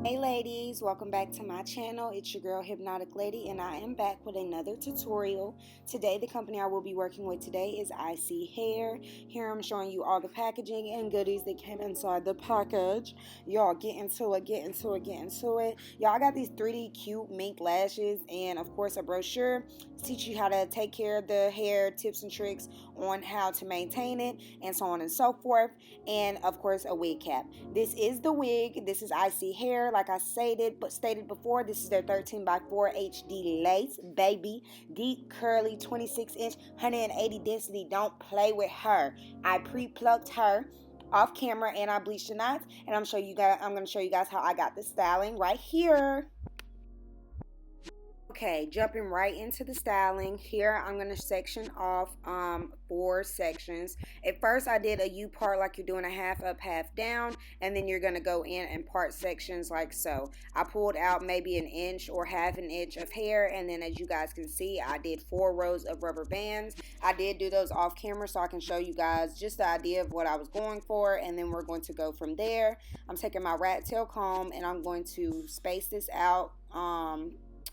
Hey ladies, welcome back to my channel. It's your girl Hypnotic Lady and I am back with another tutorial. Today the company I will be working with today is ISEE Hair. Here I'm showing you all the packaging and goodies that came inside the package. Y'all get into it, get into it, get into it. Y'all, I got these 3D cute mink lashes and of course a brochure to teach you how to take care of the hair, tips and tricks on how to maintain it and so on and so forth, and of course a wig cap. This is the wig. This is ISEE Hair. Like I stated before, this is their 13 by 4 HD lace, baby. Deep, curly, 26-inch, 180 density. Don't play with her. I pre-plucked her off camera and I bleached the knots. And I'm going to show you guys how I got the styling right here. Okay, jumping right into the styling. Here I'm going to section off 4 sections. At first I did a U part like you're doing a half up, half down, and then you're going to go in and part sections like so. I pulled out maybe an inch or half an inch of hair, and then as you guys can see, I did 4 rows of rubber bands. I did do those off camera so I can show you guys just the idea of what I was going for, and then we're going to go from there. I'm taking my rat tail comb and I'm going to space this out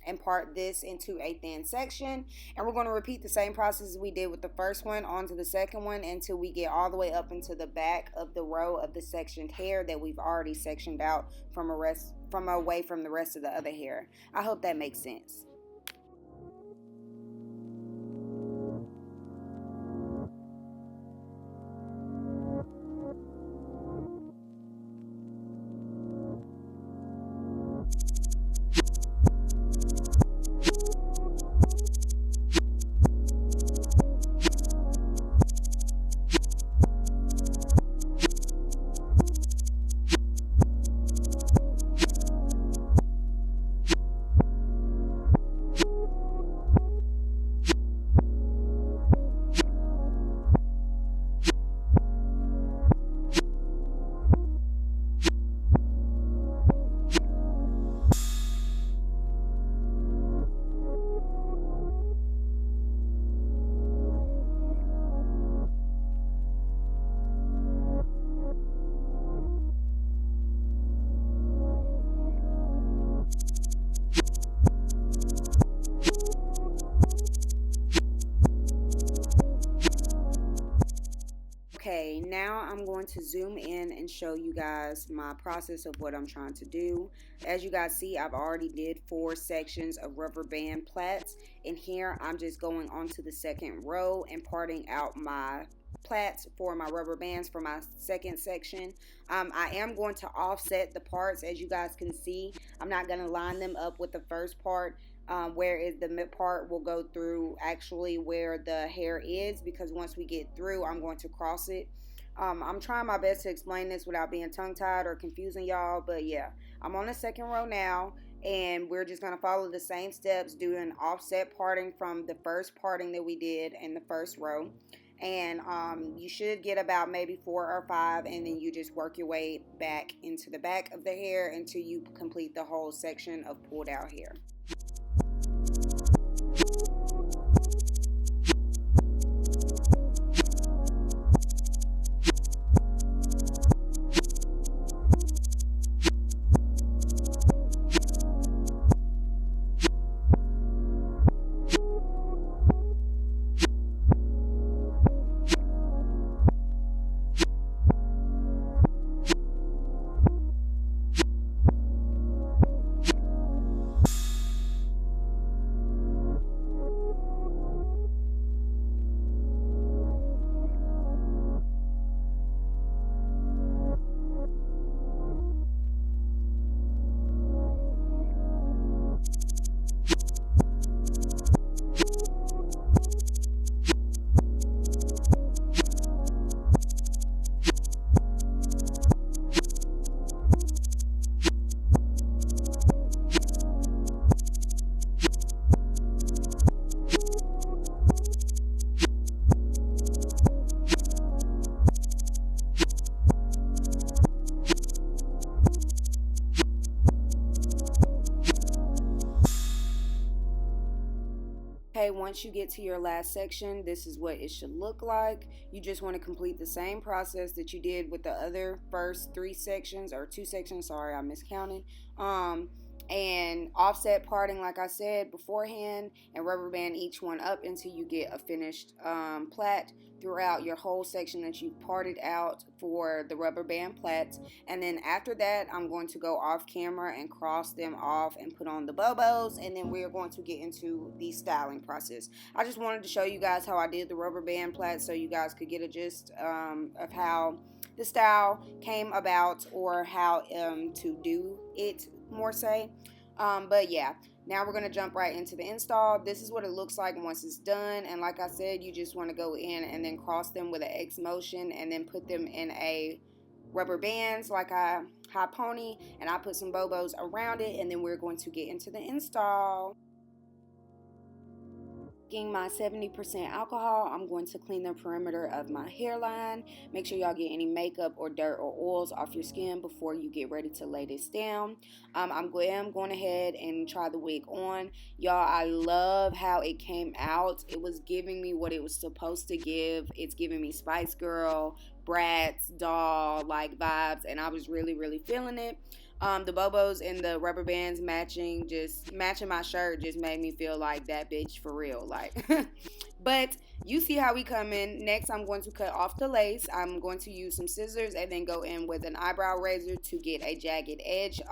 and part this into a thin section, and we're going to repeat the same process we did with the first one onto the second one until we get all the way up into the back of the row of the sectioned hair that we've already sectioned out from away from the rest of the other hair. I hope that makes sense. Okay, now I'm going to zoom in and show you guys my process of what I'm trying to do. As you guys see, I've already did 4 sections of rubber band plaits, and here I'm just going on to the second row and parting out my plaits for my rubber bands for my second section. I am going to offset the parts. As you guys can see, I'm not going to line them up with the first part. Whereas the mid part will go through actually where the hair is, because once we get through I'm going to cross it. I'm trying my best to explain this without being tongue-tied or confusing y'all, but yeah, I'm on the second row now and we're just going to follow the same steps, doing offset parting from the first parting that we did in the first row. And you should get about maybe 4 or 5, and then you just work your way back into the back of the hair until you complete the whole section of pulled out hair. Okay, once you get to your last section, this is what it should look like. You just want to complete the same process that you did with the other first 3 sections, or 2 sections, sorry, I miscounted. And offset parting, like I said beforehand, and rubber band each one up until you get a finished plait throughout your whole section that you've parted out for the rubber band plaits. And then after that, I'm going to go off camera and cross them off and put on the bobos, and then we're going to get into the styling process. I just wanted to show you guys how I did the rubber band plaits so you guys could get a gist of how the style came about, or how to do it more say. But yeah, now we're going to jump right into the install. This is what it looks like once it's done, and like I said, you just want to go in and then cross them with an X motion and then put them in a rubber bands like a high pony, and I put some bobos around it, and then we're going to get into the install. Taking my 70% alcohol, I'm going to clean the perimeter of my hairline. Make sure y'all get any makeup or dirt or oils off your skin before you get ready to lay this down. I'm going ahead and try the wig on. Y'all, I love how it came out. It was giving me what it was supposed to give. It's giving me Spice Girl, Bratz, doll like vibes, and I was really feeling it. The bobos and the rubber bands matching my shirt just made me feel like that bitch for real, like. But you see how we come in. Next, I'm going to cut off the lace. I'm going to use some scissors and then go in with an eyebrow razor to get a jagged edge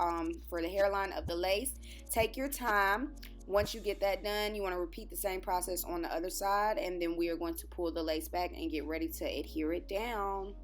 for the hairline of the lace. Take your time. Once you get that done, you want to repeat the same process on the other side, and then we are going to pull the lace back and get ready to adhere it down.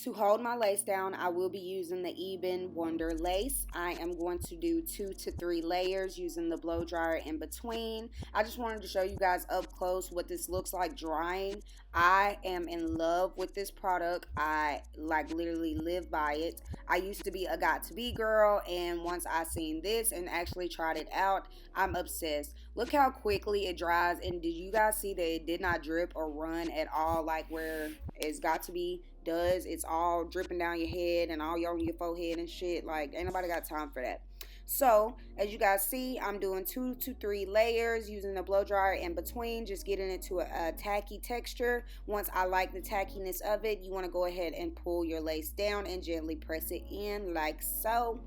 To hold my lace down, I will be using the Eben Wonder lace. I am going to do 2 to 3 layers using the blow dryer in between. I just wanted to show you guys up close what this looks like drying. I am in love with this product. I like literally live by it. I used to be a got to be girl, and once I seen this and actually tried it out, I'm obsessed. Look how quickly it dries, and did you guys see that it did not drip or run at all like where it's got to be does. It's all dripping down your head and all on your forehead and shit. Like, ain't nobody got time for that. So as you guys see, I'm doing 2 to 3 layers using the blow dryer in between, just getting it to a tacky texture. Once I like the tackiness of it, you want to go ahead and pull your lace down and gently press it in like so.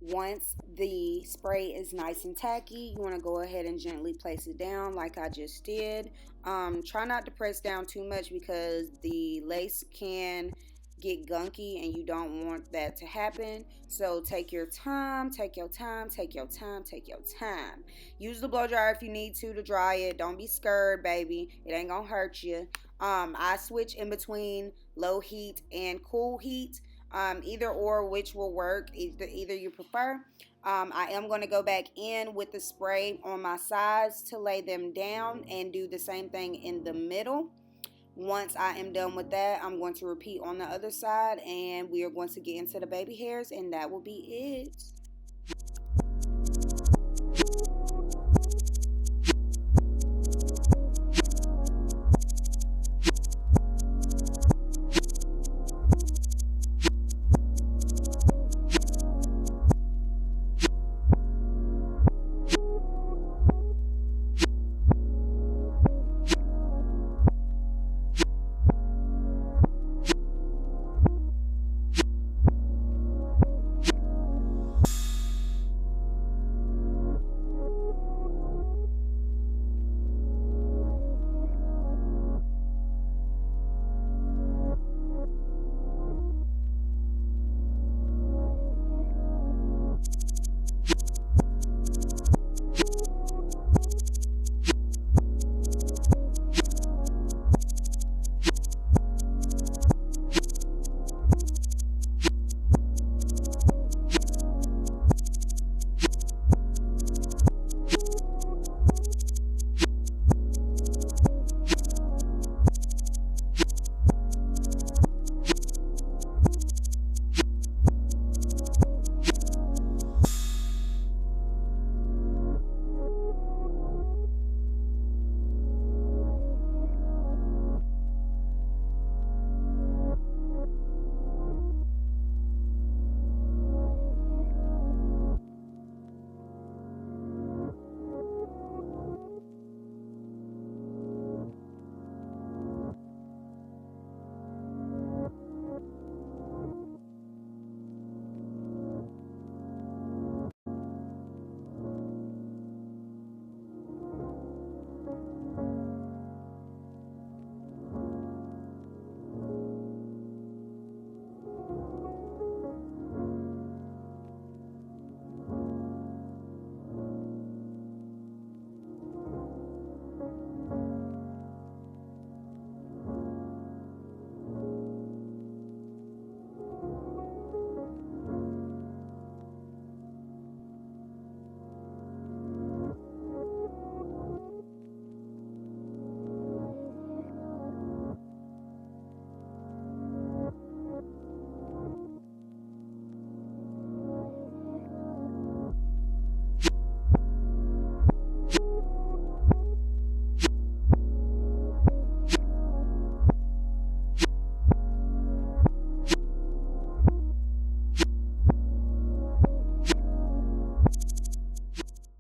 Once the spray is nice and tacky, you want to go ahead and gently place it down like I just did. Try not to press down too much because the lace can get gunky and you don't want that to happen. So take your time, take your time, take your time, take your time. Use the blow dryer if you need to dry it. Don't be scared, baby. It ain't gonna hurt you. I switch in between low heat and cool heat. Either or, which will work, either you prefer. I am going to go back in with the spray on my sides to lay them down and do the same thing in the middle. Once I am done with that, I'm going to repeat on the other side, and we are going to get into the baby hairs, and that will be it.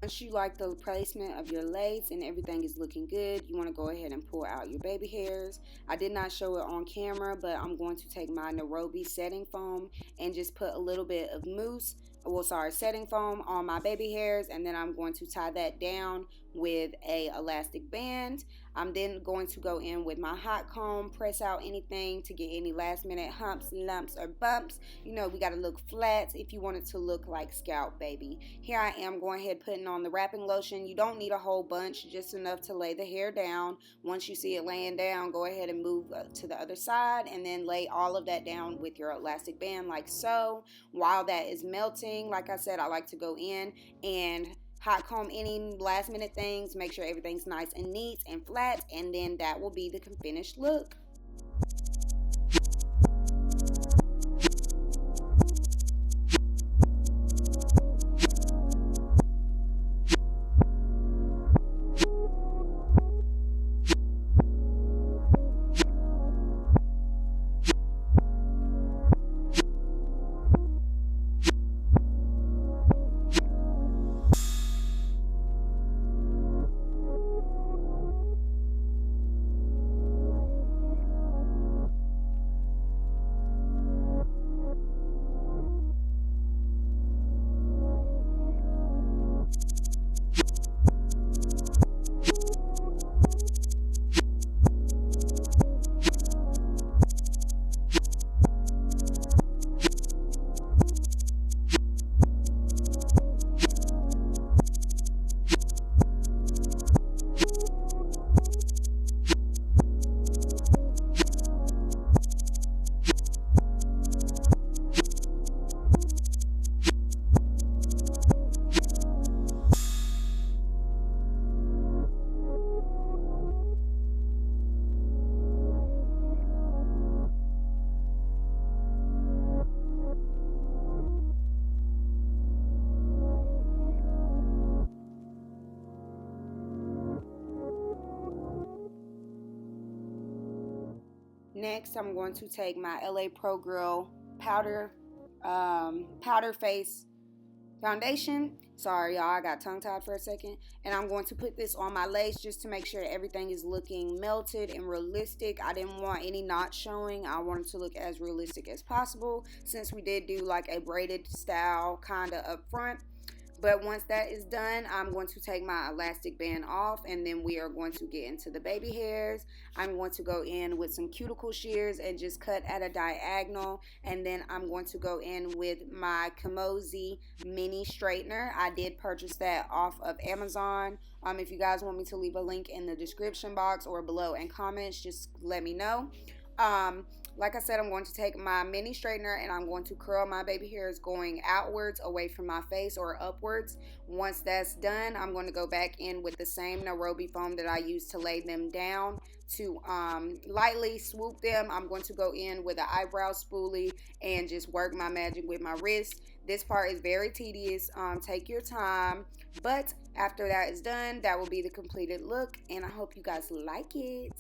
Once you like the placement of your lace and everything is looking good, you want to go ahead and pull out your baby hairs. I did not show it on camera, but I'm going to take my Nairobi setting foam and just put a little bit of setting foam on my baby hairs, and then I'm going to tie that down with a elastic band. I'm then going to go in with my hot comb, press out anything to get any last minute humps, lumps, or bumps. You know, we got to look flat if you want it to look like scalp, baby. Here I am going ahead putting on the wrapping lotion. You don't need a whole bunch, just enough to lay the hair down. Once you see it laying down, go ahead and move to the other side and then lay all of that down with your elastic band like so. While that is melting, like I said, I like to go in and hot comb any last minute things, make sure everything's nice and neat and flat, and then that will be the finished look. Next, I'm going to take my LA Pro Girl powder face foundation. Sorry, y'all, I got tongue-tied for a second. And I'm going to put this on my lace just to make sure that everything is looking melted and realistic. I didn't want any knots showing. I wanted to look as realistic as possible since we did do like a braided style kind of up front. But once that is done, I'm going to take my elastic band off, and then we are going to get into the baby hairs. I'm going to go in with some cuticle shears and just cut at a diagonal, and then I'm going to go in with my Kamoze mini straightener. I did purchase that off of Amazon. If you guys want me to leave a link in the description box or below in comments, just let me know. Like I said, I'm going to take my mini straightener and I'm going to curl my baby hairs going outwards away from my face or upwards. Once that's done, I'm going to go back in with the same Nairobi foam that I used to lay them down to lightly swoop them. I'm going to go in with an eyebrow spoolie and just work my magic with my wrist. This part is very tedious. Take your time. But after that is done, that will be the completed look, and I hope you guys like it.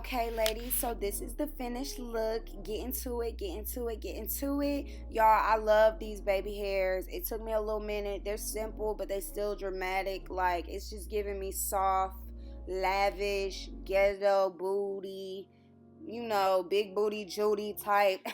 Okay, ladies, so this is the finished look. Get into it, get into it, get into it. Y'all, I love these baby hairs. It took me a little minute. They're simple, but they still dramatic. Like, it's just giving me soft, lavish, ghetto booty, you know, big booty Judy type.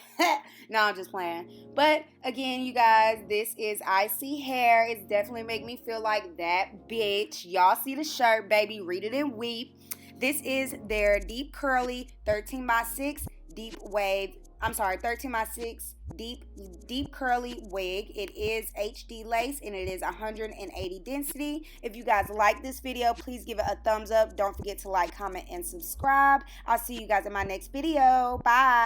No, I'm just playing. But again, you guys, this is ISEE hair. It's definitely make me feel like that bitch. Y'all see the shirt, baby. Read it and weep. This is their deep curly 13 by 6 deep wave. I'm sorry, 13 by 6 deep curly wig. It is HD lace and it is 180 density. If you guys like this video, please give it a thumbs up. Don't forget to like, comment, and subscribe. I'll see you guys in my next video. Bye.